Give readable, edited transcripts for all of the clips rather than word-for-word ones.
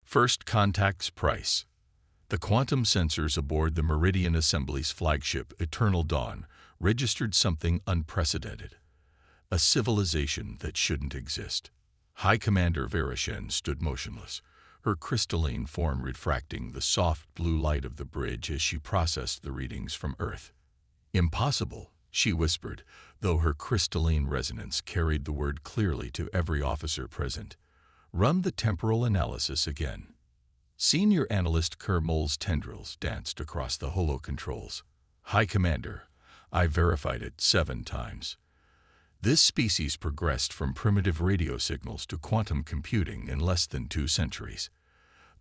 First contact's price. The quantum sensors aboard the Meridian Assembly's flagship, Eternal Dawn, registered something unprecedented. A civilization that shouldn't exist. High Commander Vera Shen stood motionless, her crystalline form refracting the soft blue light of the bridge as she processed the readings from Earth. "Impossible," she whispered, though her crystalline resonance carried the word clearly to every officer present. "Run the temporal analysis again." Senior Analyst Kerr Mole's tendrils danced across the holo controls. "High Commander, I verified it 7 times. This species progressed from primitive radio signals to quantum computing in less than 2 centuries.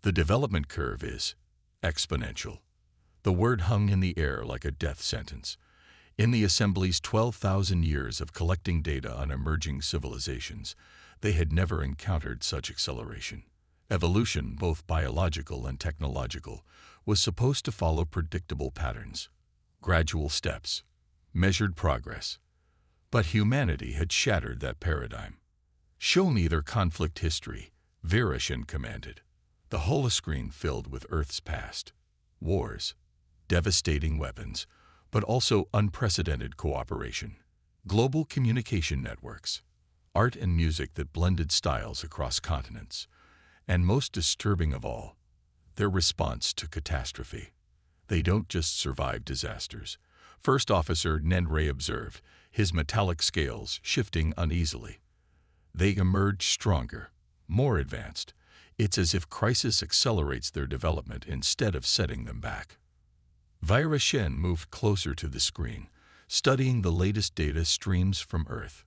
The development curve is exponential." The word hung in the air like a death sentence. In the Assembly's 12,000 years of collecting data on emerging civilizations, they had never encountered such acceleration. Evolution, both biological and technological, was supposed to follow predictable patterns. Gradual steps, measured progress. But humanity had shattered that paradigm. "Show me their conflict history," Vera Shen commanded. The holoscreen filled with Earth's past. Wars, devastating weapons, but also unprecedented cooperation. Global communication networks, art and music that blended styles across continents. And most disturbing of all, their response to catastrophe. They don't just survive disasters. First Officer Nenray observed, his metallic scales shifting uneasily. They emerge stronger, more advanced. It's as if crisis accelerates their development instead of setting them back. Vera Shen moved closer to the screen, studying the latest data streams from Earth.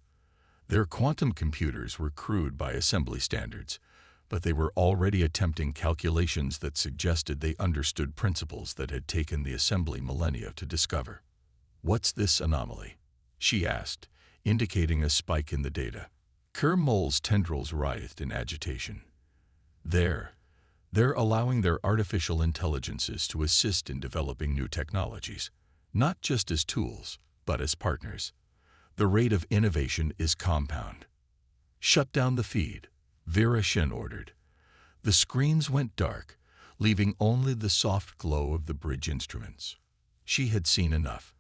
Their quantum computers were crude by assembly standards, but they were already attempting calculations that suggested they understood principles that had taken the assembly millennia to discover. "What's this anomaly?" she asked, indicating a spike in the data. Kerr Mole's tendrils writhed in agitation. They're allowing their artificial intelligences to assist in developing new technologies, not just as tools, but as partners. The rate of innovation is compound. "Shut down the feed," Vera Shen ordered. The screens went dark, leaving only the soft glow of the bridge instruments. She had seen enough.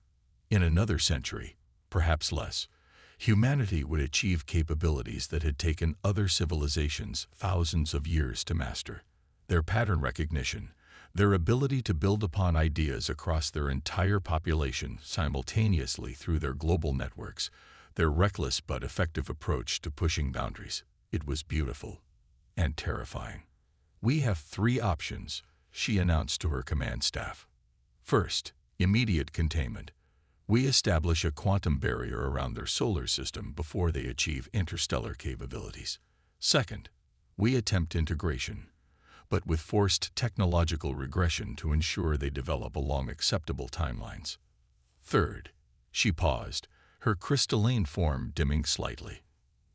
In another century, perhaps less, humanity would achieve capabilities that had taken other civilizations thousands of years to master. Their pattern recognition, their ability to build upon ideas across their entire population simultaneously through their global networks, their reckless but effective approach to pushing boundaries. It was beautiful and terrifying. "We have 3 options," she announced to her command staff. "First, immediate containment. We establish a quantum barrier around their solar system before they achieve interstellar capabilities. Second, we attempt integration, but with forced technological regression to ensure they develop along acceptable timelines. Third," she paused, her crystalline form dimming slightly,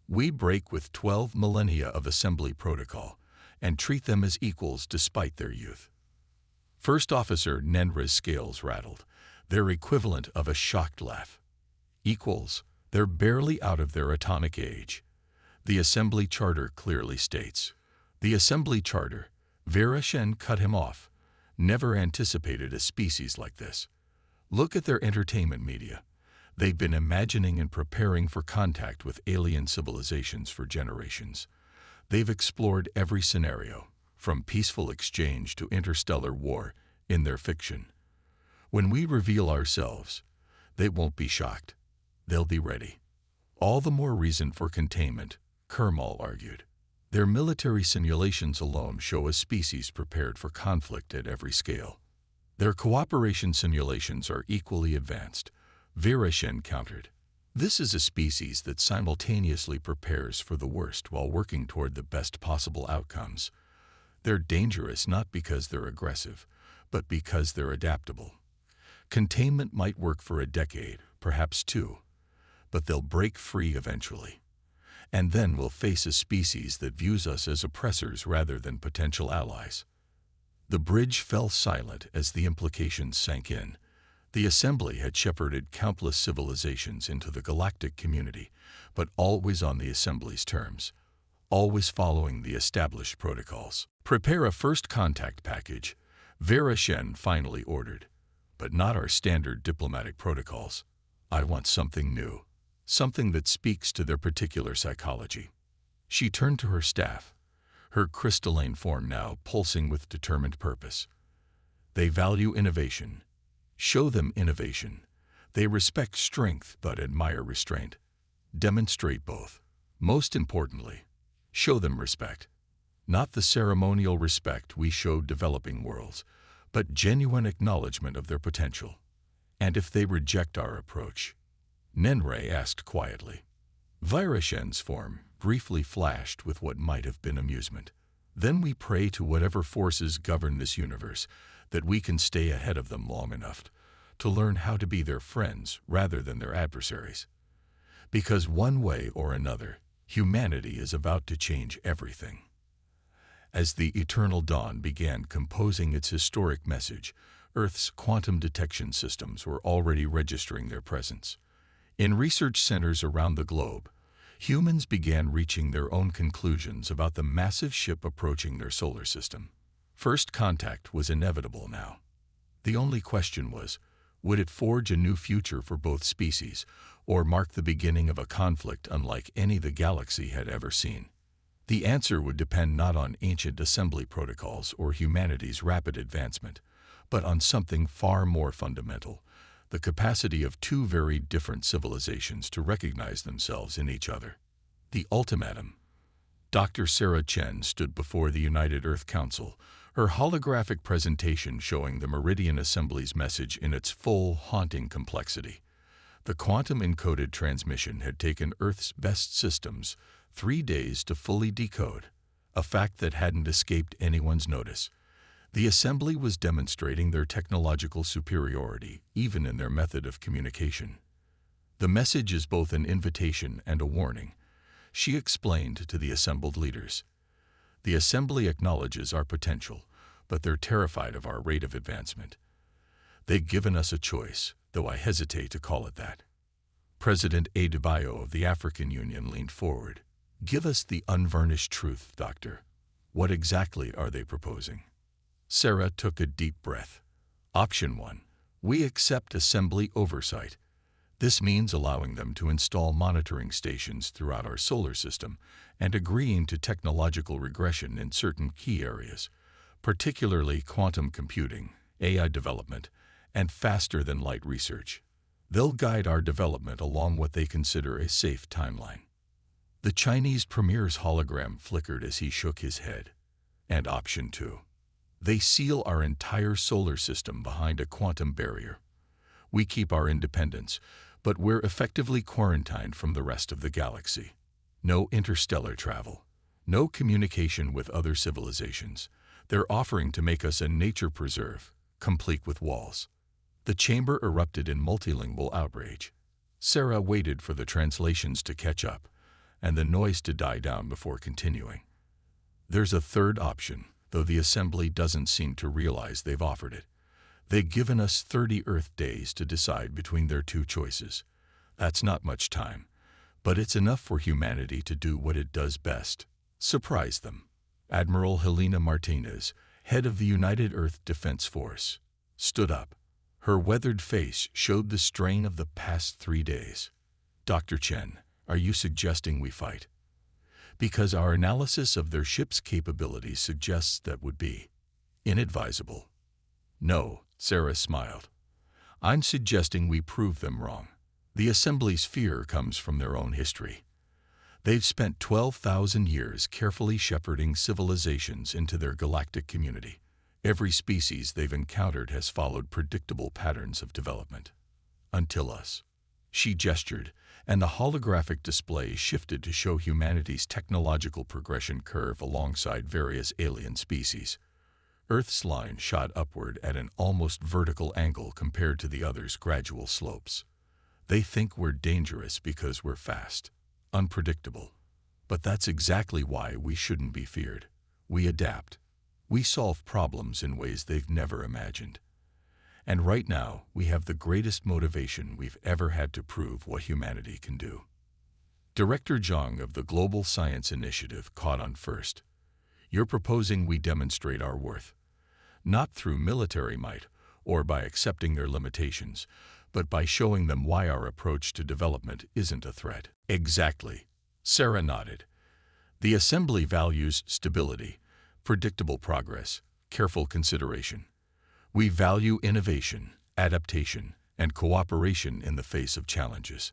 "we break with 12 millennia of assembly protocol and treat them as equals despite their youth." First Officer Nenra's scales rattled, their equivalent of a shocked laugh. "Equals? They're barely out of their atomic age. The Assembly Charter clearly states." "The Assembly Charter," Vera Shen cut him off, "never anticipated a species like this. Look at their entertainment media. They've been imagining and preparing for contact with alien civilizations for generations. They've explored every scenario, from peaceful exchange to interstellar war, in their fiction. When we reveal ourselves, they won't be shocked. They'll be ready." "All the more reason for containment," Kerr Mole argued. "Their military simulations alone show a species prepared for conflict at every scale. Their cooperation simulations are equally advanced," Vera Shen countered. "This is a species that simultaneously prepares for the worst while working toward the best possible outcomes. They're dangerous not because they're aggressive, but because they're adaptable. Containment might work for a decade, perhaps 2, but they'll break free eventually. And then we'll face a species that views us as oppressors rather than potential allies." The bridge fell silent as the implications sank in. The Assembly had shepherded countless civilizations into the galactic community, but always on the Assembly's terms, always following the established protocols. Prepare a first contact package, Vera Shen finally ordered. But not our standard diplomatic protocols. I want something new, something that speaks to their particular psychology. She turned to her staff, her crystalline form now pulsing with determined purpose. They value innovation. Show them innovation. They respect strength but admire restraint. Demonstrate both. Most importantly, show them respect. Not the ceremonial respect we show developing worlds, but genuine acknowledgement of their potential. And if they reject our approach? Nenrei asked quietly. Vera Shen's form briefly flashed with what might have been amusement. Then we pray to whatever forces govern this universe that we can stay ahead of them long enough to learn how to be their friends rather than their adversaries. Because one way or another, humanity is about to change everything. As the eternal dawn began composing its historic message, Earth's quantum detection systems were already registering their presence. In research centers around the globe, humans began reaching their own conclusions about the massive ship approaching their solar system. First contact was inevitable now. The only question was, would it forge a new future for both species, or mark the beginning of a conflict unlike any the galaxy had ever seen? The answer would depend not on ancient assembly protocols or humanity's rapid advancement, but on something far more fundamental, the capacity of two very different civilizations to recognize themselves in each other. The ultimatum. Dr. Sarah Chen stood before the United Earth Council, her holographic presentation showing the Meridian Assembly's message in its full, haunting complexity. The quantum-encoded transmission had taken Earth's best systems 3 days to fully decode, a fact that hadn't escaped anyone's notice. The assembly was demonstrating their technological superiority, even in their method of communication. The message is both an invitation and a warning, she explained to the assembled leaders. The assembly acknowledges our potential, but they're terrified of our rate of advancement. They've given us a choice, though I hesitate to call it that. President Adebayo of the African Union leaned forward. Give us the unvarnished truth, Doctor. What exactly are they proposing? Sarah took a deep breath. Option 1. We accept assembly oversight. This means allowing them to install monitoring stations throughout our solar system and agreeing to technological regression in certain key areas, particularly quantum computing, AI development, and faster-than-light research. They'll guide our development along what they consider a safe timeline. The Chinese premier's hologram flickered as he shook his head. And option 2. They seal our entire solar system behind a quantum barrier. We keep our independence, but we're effectively quarantined from the rest of the galaxy. No interstellar travel, no communication with other civilizations. They're offering to make us a nature preserve, complete with walls. The chamber erupted in multilingual outrage. Sarah waited for the translations to catch up, and the noise to die down before continuing. There's a third option, though the assembly doesn't seem to realize they've offered it. They've given us 30 Earth days to decide between their two choices. That's not much time, but it's enough for humanity to do what it does best: surprise them. Admiral Helena Martinez, head of the United Earth Defense Force, stood up. Her weathered face showed the strain of the past 3 days. Dr. Chen, are you suggesting we fight? Because our analysis of their ship's capabilities suggests that would be inadvisable. No, Sarah smiled. I'm suggesting we prove them wrong. The Assembly's fear comes from their own history. They've spent 12,000 years carefully shepherding civilizations into their galactic community. Every species they've encountered has followed predictable patterns of development. Until us. She gestured, and the holographic display shifted to show humanity's technological progression curve alongside various alien species. Earth's line shot upward at an almost vertical angle compared to the others' gradual slopes. They think we're dangerous because we're fast, unpredictable. But that's exactly why we shouldn't be feared. We adapt. We solve problems in ways they've never imagined. And right now, we have the greatest motivation we've ever had to prove what humanity can do. Director Zhang of the Global Science Initiative caught on first. You're proposing we demonstrate our worth, not through military might or by accepting their limitations, but by showing them why our approach to development isn't a threat. Exactly. Sarah nodded. The assembly values stability, predictable progress, careful consideration. We value innovation, adaptation, and cooperation in the face of challenges.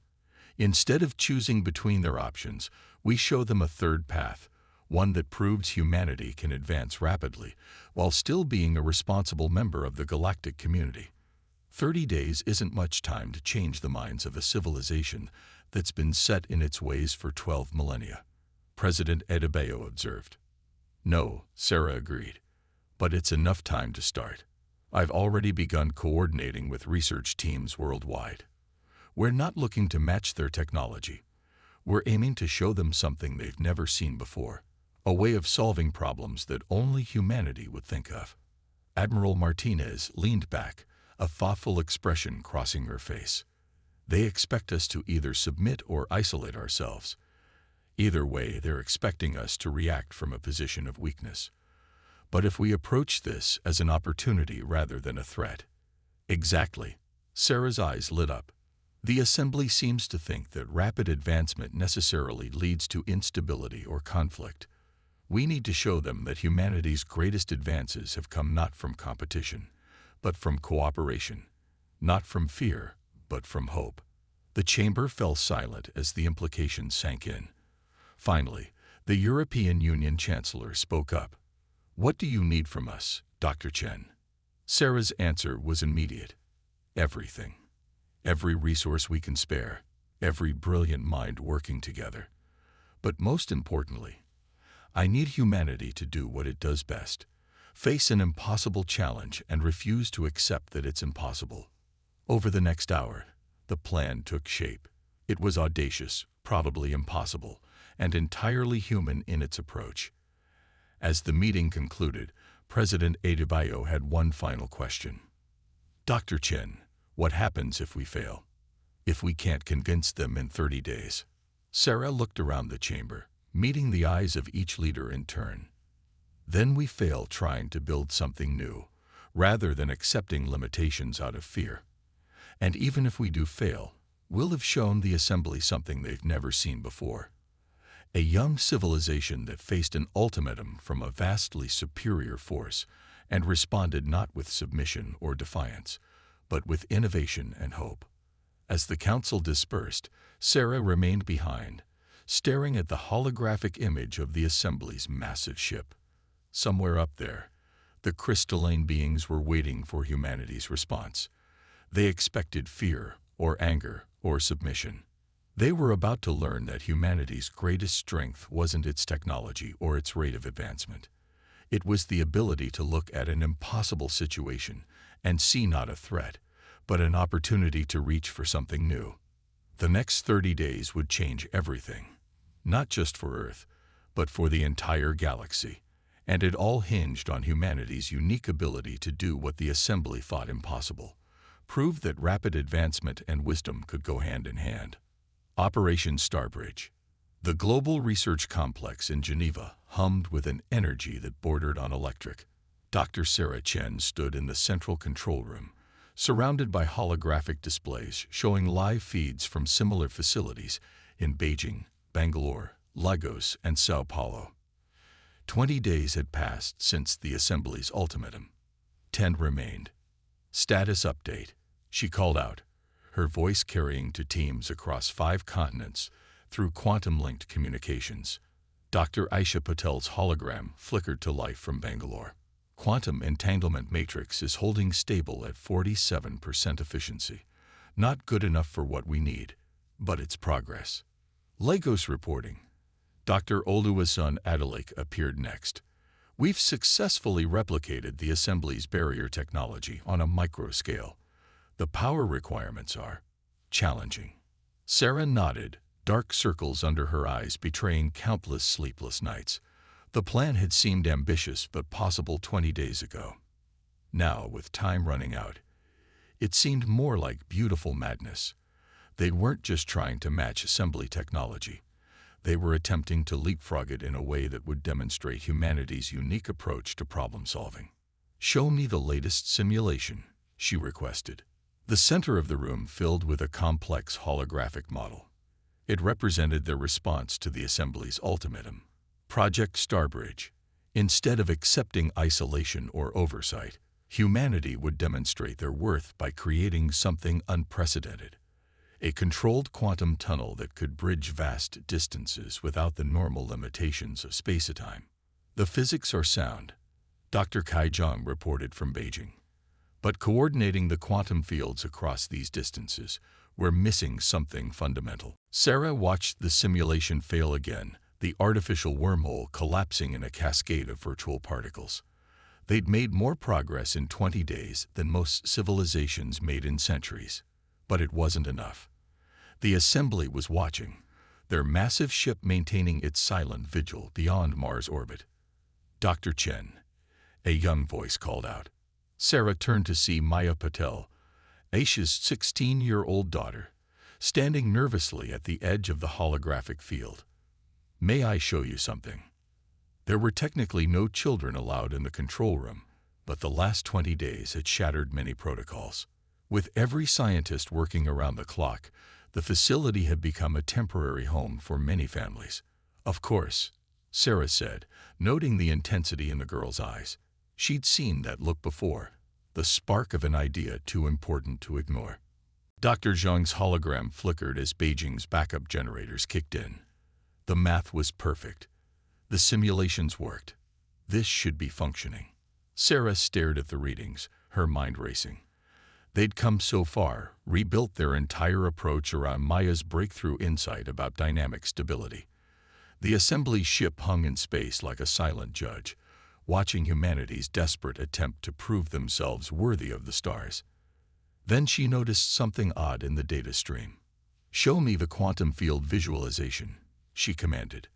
Instead of choosing between their options, we show them a third path, one that proves humanity can advance rapidly while still being a responsible member of the galactic community. 30 days isn't much time to change the minds of a civilization that's been set in its ways for 12 millennia, President Adebayo observed. No, Sarah agreed, but it's enough time to start. I've already begun coordinating with research teams worldwide. We're not looking to match their technology. We're aiming to show them something they've never seen before, a way of solving problems that only humanity would think of. Admiral Martinez leaned back, a thoughtful expression crossing her face. They expect us to either submit or isolate ourselves. Either way, they're expecting us to react from a position of weakness. But if we approach this as an opportunity rather than a threat— Exactly. Sarah's eyes lit up. The Assembly seems to think that rapid advancement necessarily leads to instability or conflict. We need to show them that humanity's greatest advances have come not from competition, but from cooperation. Not from fear, but from hope. The chamber fell silent as the implications sank in. Finally, the European Union Chancellor spoke up. "What do you need from us, Dr. Chen?" Sarah's answer was immediate. Everything. Every resource we can spare. Every brilliant mind working together. But most importantly, I need humanity to do what it does best. Face an impossible challenge and refuse to accept that it's impossible. Over the next hour, the plan took shape. It was audacious, probably impossible, and entirely human in its approach. As the meeting concluded, President Adebayo had one final question. "Dr. Chen, what happens if we fail? If we can't convince them in 30 days? Sarah looked around the chamber, meeting the eyes of each leader in turn. "Then we fail trying to build something new, rather than accepting limitations out of fear. And even if we do fail, we'll have shown the Assembly something they've never seen before. A young civilization that faced an ultimatum from a vastly superior force and responded not with submission or defiance, but with innovation and hope." As the council dispersed, Sarah remained behind, staring at the holographic image of the Assembly's massive ship. Somewhere up there, the crystalline beings were waiting for humanity's response. They expected fear, or anger, or submission. They were about to learn that humanity's greatest strength wasn't its technology or its rate of advancement. It was the ability to look at an impossible situation and see not a threat, but an opportunity to reach for something new. The next 30 days would change everything, not just for Earth, but for the entire galaxy, and it all hinged on humanity's unique ability to do what the Assembly thought impossible, prove that rapid advancement and wisdom could go hand in hand. Operation Starbridge. The global research complex in Geneva hummed with an energy that bordered on electric. Dr. Sarah Chen stood in the central control room, surrounded by holographic displays showing live feeds from similar facilities in Beijing, Bangalore, Lagos, and Sao Paulo. 20 days had passed since the Assembly's ultimatum. 10 remained. "Status update," she called out, her voice carrying to teams across 5 continents through quantum-linked communications. Dr. Aisha Patel's hologram flickered to life from Bangalore. "Quantum entanglement matrix is holding stable at 47% efficiency. Not good enough for what we need, but it's progress." Lagos reporting. Dr. Oluwaseun Adeleke appeared next. "We've successfully replicated the Assembly's barrier technology on a micro scale. The power requirements are challenging." Sarah nodded, dark circles under her eyes betraying countless sleepless nights. The plan had seemed ambitious but possible 20 days ago. Now, with time running out, it seemed more like beautiful madness. They weren't just trying to match Assembly technology. They were attempting to leapfrog it in a way that would demonstrate humanity's unique approach to problem-solving. "Show me the latest simulation," she requested. The center of the room filled with a complex holographic model. It represented their response to the Assembly's ultimatum. Project Starbridge. Instead of accepting isolation or oversight, humanity would demonstrate their worth by creating something unprecedented. A controlled quantum tunnel that could bridge vast distances without the normal limitations of space-time. "The physics are sound," Dr. Kai Zhang reported from Beijing. "But coordinating the quantum fields across these distances, we're missing something fundamental." Sarah watched the simulation fail again, the artificial wormhole collapsing in a cascade of virtual particles. They'd made more progress in 20 days than most civilizations made in centuries. But it wasn't enough. The Assembly was watching, their massive ship maintaining its silent vigil beyond Mars' orbit. "Dr. Chen," a young voice called out. Sarah turned to see Maya Patel, Aisha's 16-year-old daughter, standing nervously at the edge of the holographic field. "May I show you something?" There were technically no children allowed in the control room, but the last 20 days had shattered many protocols. With every scientist working around the clock, the facility had become a temporary home for many families. "Of course," Sarah said, noting the intensity in the girl's eyes. She'd seen that look before, the spark of an idea too important to ignore. Dr. Zhang's hologram flickered as Beijing's backup generators kicked in. The math was perfect. The simulations worked. This should be functioning. Sarah stared at the readings, her mind racing. They'd come so far, rebuilt their entire approach around Maya's breakthrough insight about dynamic stability. The Assembly ship hung in space like a silent judge, watching humanity's desperate attempt to prove themselves worthy of the stars. Then she noticed something odd in the data stream. "Show me the quantum field visualization," she commanded.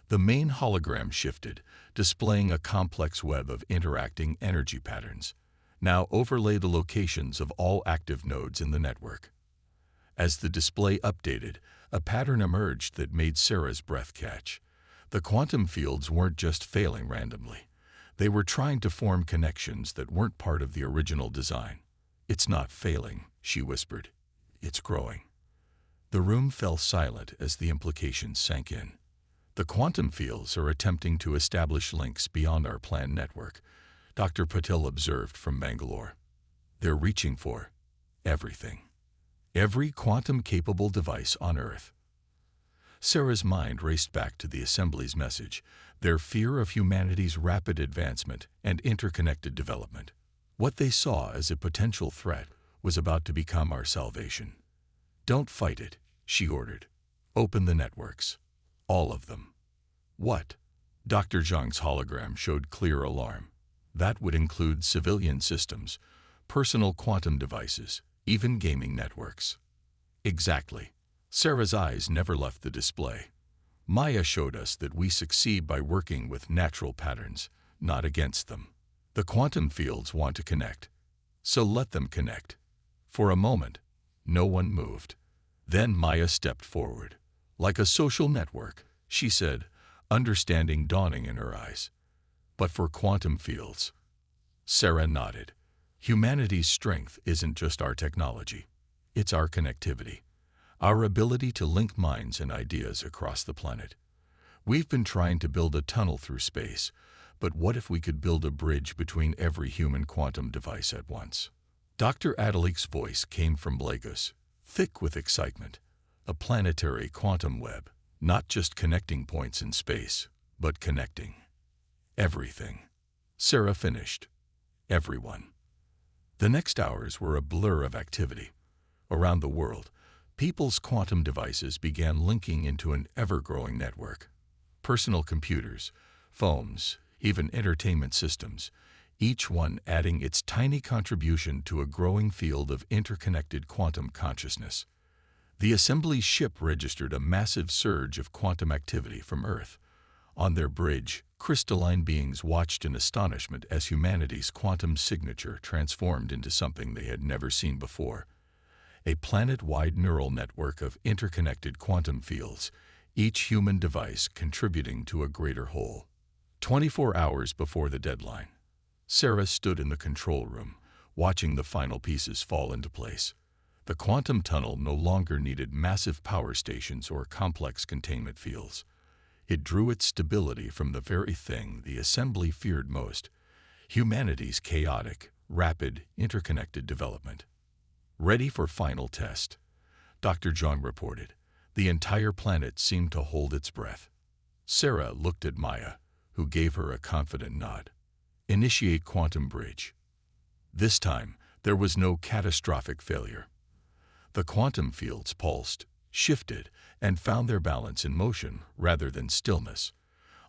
The main hologram shifted, displaying a complex web of interacting energy patterns. "Now overlay the locations of all active nodes in the network." As the display updated, a pattern emerged that made Sarah's breath catch. The quantum fields weren't just failing randomly. They were trying to form connections that weren't part of the original design. "It's not failing," she whispered. "It's growing." The room fell silent as the implications sank in. "The quantum fields are attempting to establish links beyond our planned network," Dr. Patel observed from Bangalore. "They're reaching for everything. Every quantum-capable device on Earth." Sarah's mind raced back to the Assembly's message, their fear of humanity's rapid advancement and interconnected development. What they saw as a potential threat was about to become our salvation. "Don't fight it," she ordered. "Open the networks. All of them." "What?" Dr. Zhang's hologram showed clear alarm. "That would include civilian systems, personal quantum devices, even gaming networks." "Exactly." Sarah's eyes never left the display. "Maya showed us that we succeed by working with natural patterns, not against them. The quantum fields want to connect, so let them connect." For a moment, no one moved. Then Maya stepped forward. "Like a social network," she said, understanding dawning in her eyes. "But for quantum fields." Sarah nodded. "Humanity's strength isn't just our technology. It's our connectivity. Our ability to link minds and ideas across the planet. We've been trying to build a tunnel through space, but what if we could build a bridge between every human quantum device at once?" Dr. Adalik's voice came from Lagos, thick with excitement. "A planetary quantum web, not just connecting points in space, but connecting everything." Sarah finished. Everyone. The next hours were a blur of activity. Around the world, people's quantum devices began linking into an ever-growing network. Personal computers, phones, even entertainment systems, each one adding its tiny contribution to a growing field of interconnected quantum consciousness. The Assembly ship registered a massive surge of quantum activity from Earth. On their bridge, crystalline beings watched in astonishment as humanity's quantum signature transformed into something they had never seen before. A planet-wide neural network of interconnected quantum fields, each human device contributing to a greater whole. 24 hours before the deadline, Sarah stood in the control room, watching the final pieces fall into place. The quantum tunnel no longer needed massive power stations or complex containment fields. It drew its stability from the very thing the assembly feared most: humanity's chaotic, rapid, interconnected development. Ready for final test, Dr. John reported. The entire planet seemed to hold its breath. Sarah looked at Maya, who gave her a confident nod. Initiate quantum bridge. This time, there was no catastrophic failure. The quantum fields pulsed, shifted, and found their balance in motion rather than stillness.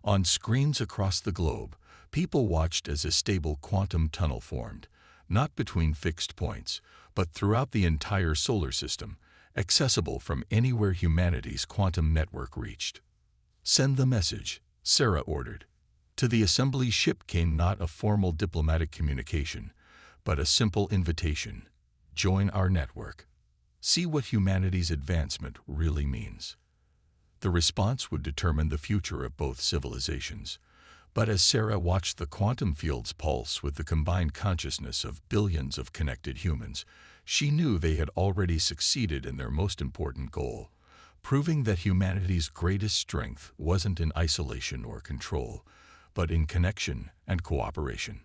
On screens across the globe, people watched as a stable quantum tunnel formed, not between fixed points, but throughout the entire solar system, accessible from anywhere humanity's quantum network reached. Send the message, Sarah ordered. To the assembly ship came not a formal diplomatic communication, but a simple invitation: join our network. See what humanity's advancement really means. The response would determine the future of both civilizations. But as Sarah watched the quantum fields pulse with the combined consciousness of billions of connected humans, she knew they had already succeeded in their most important goal, proving that humanity's greatest strength wasn't in isolation or control, but in connection and cooperation.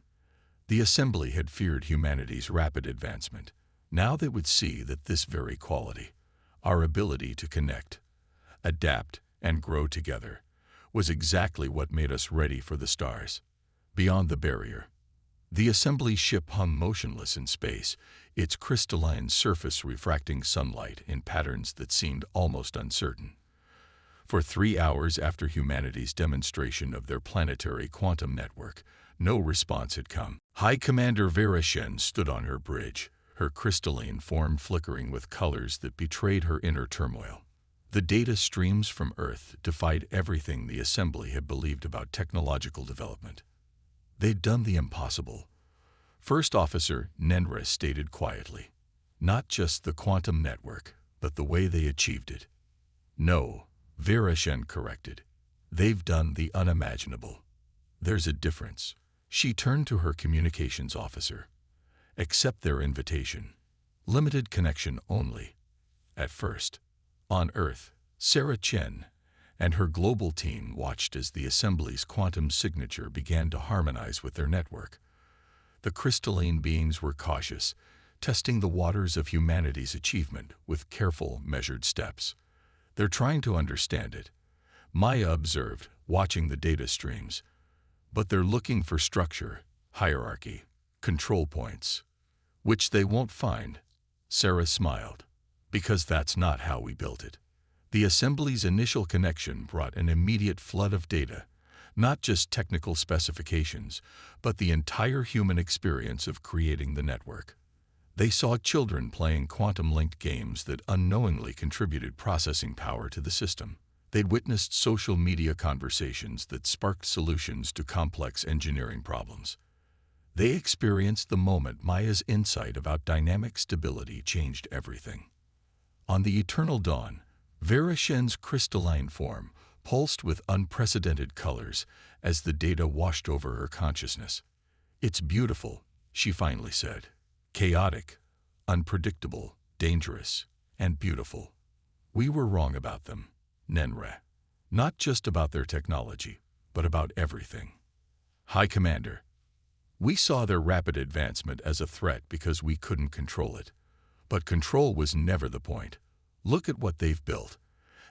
The assembly had feared humanity's rapid advancement. Now they would see that this very quality, our ability to connect, adapt, and grow together, was exactly what made us ready for the stars. Beyond the barrier, the assembly ship hung motionless in space, its crystalline surface refracting sunlight in patterns that seemed almost uncertain. For 3 hours after humanity's demonstration of their planetary quantum network, no response had come. High Commander Vera Shen stood on her bridge, her crystalline form flickering with colors that betrayed her inner turmoil. The data streams from Earth defied everything the assembly had believed about technological development. They'd done the impossible. First Officer Nenra stated quietly, not just the quantum network, but the way they achieved it. No, Vera Shen corrected. They've done the unimaginable. There's a difference. She turned to her communications officer. Accept their invitation. Limited connection only. At first, on Earth, Sarah Chen and her global team watched as the assembly's quantum signature began to harmonize with their network. The crystalline beings were cautious, testing the waters of humanity's achievement with careful, measured steps. They're trying to understand it, Maya observed, watching the data streams. But they're looking for structure, hierarchy, control points, which they won't find. Sarah smiled. Because that's not how we built it. The assembly's initial connection brought an immediate flood of data, not just technical specifications, but the entire human experience of creating the network. They saw children playing quantum-linked games that unknowingly contributed processing power to the system. They'd witnessed social media conversations that sparked solutions to complex engineering problems. They experienced the moment Maya's insight about dynamic stability changed everything. On the eternal dawn, Vera Shen's crystalline form pulsed with unprecedented colors as the data washed over her consciousness. "It's beautiful," she finally said. "Chaotic, unpredictable, dangerous, and beautiful. We were wrong about them, Nenra. Not just about their technology, but about everything. High Commander, we saw their rapid advancement as a threat because we couldn't control it. But control was never the point. Look at what they've built.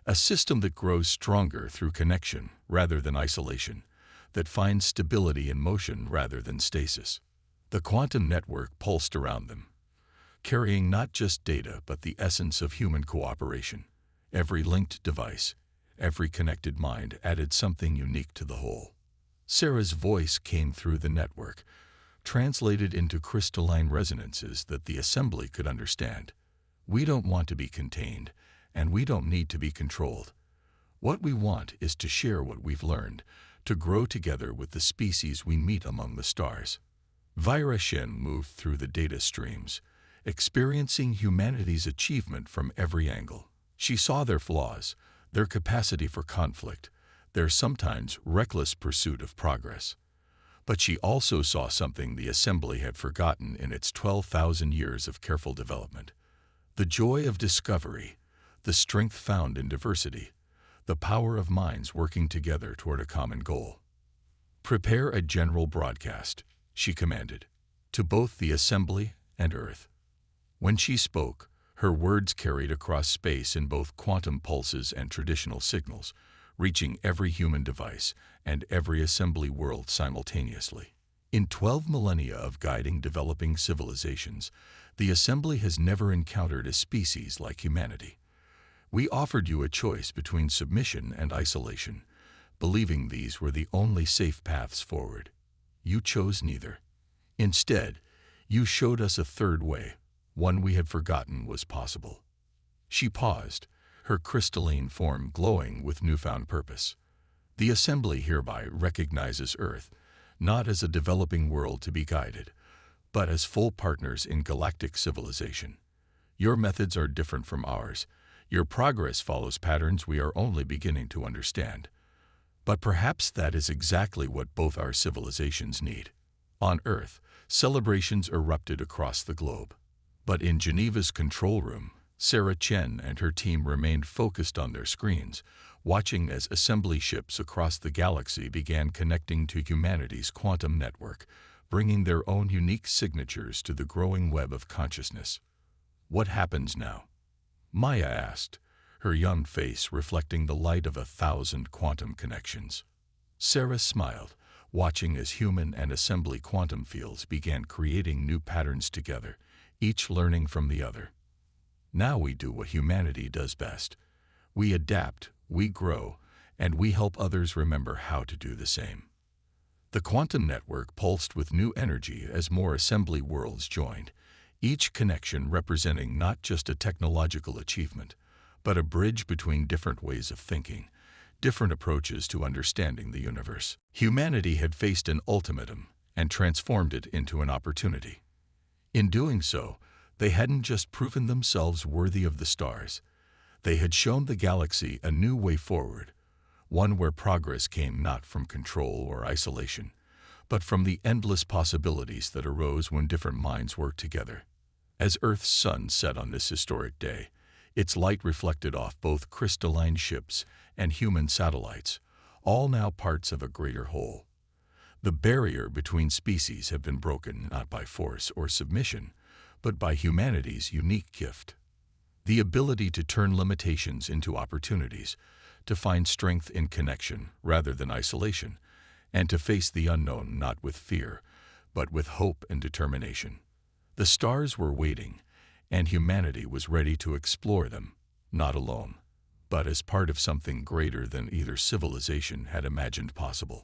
A system that grows stronger through connection rather than isolation, that finds stability in motion rather than stasis." The quantum network pulsed around them, carrying not just data but the essence of human cooperation. Every linked device, every connected mind added something unique to the whole. Sarah's voice came through the network, translated into crystalline resonances that the assembly could understand. "We don't want to be contained, and we don't need to be controlled. What we want is to share what we've learned, to grow together with the species we meet among the stars." Vera Shen moved through the data streams, experiencing humanity's achievement from every angle. She saw their flaws, their capacity for conflict, their sometimes reckless pursuit of progress. But she also saw something the assembly had forgotten in its 12,000 years of careful development: the joy of discovery, the strength found in diversity, the power of minds working together toward a common goal. "Prepare a general broadcast," she commanded, "to both the assembly and Earth." When she spoke, her words carried across space in both quantum pulses and traditional signals, reaching every human device and every assembly world simultaneously. In 12 millennia of guiding developing civilizations, the assembly has never encountered a species like humanity. We offered you a choice between submission and isolation, believing these were the only safe paths forward. You chose neither. Instead, you showed us a third way, one we had forgotten was possible. She paused, her crystalline form glowing with newfound purpose. The assembly hereby recognizes Earth, not as a developing world to be guided, but as full partners in galactic civilization. Your methods are different from ours. Your progress follows patterns we are only beginning to understand. But perhaps that is exactly what both our civilizations need. On Earth, celebrations erupted across the globe. But in Geneva's control room, Sarah Chen and her team remained focused on their screens, watching as assembly ships across the galaxy began connecting to humanity's quantum network, bringing their own unique signatures to the growing web of consciousness. "What happens now?" Maya asked, her young face reflecting the light of 1,000 quantum connections. Sarah smiled, watching as human and assembly quantum fields began creating new patterns together, each learning from the other. "Now we do what humanity does best. We adapt, we grow, and we help others remember how to do the same." The quantum network pulsed with new energy as more assembly worlds joined, each connection representing not just a technological achievement, but a bridge between different ways of thinking, different approaches to understanding the universe. Humanity had faced an ultimatum and transformed it into an opportunity. In doing so, they hadn't just proven themselves worthy of the stars. They had shown the galaxy a new way forward, one where progress came not from control or isolation, but from the endless possibilities that arose when different minds worked together. As Earth's sun set on this historic day, its light reflected off both crystalline ships and human satellites, all now parts of a greater whole. The barrier between species had been broken not by force or submission, but by humanity's unique gift: the ability to turn limitations into opportunities, to find strength in connection rather than isolation, and to face the unknown not with fear, but with hope and determination. The stars were waiting, and humanity was ready to explore them, not alone, but as part of something greater than either civilization had imagined possible.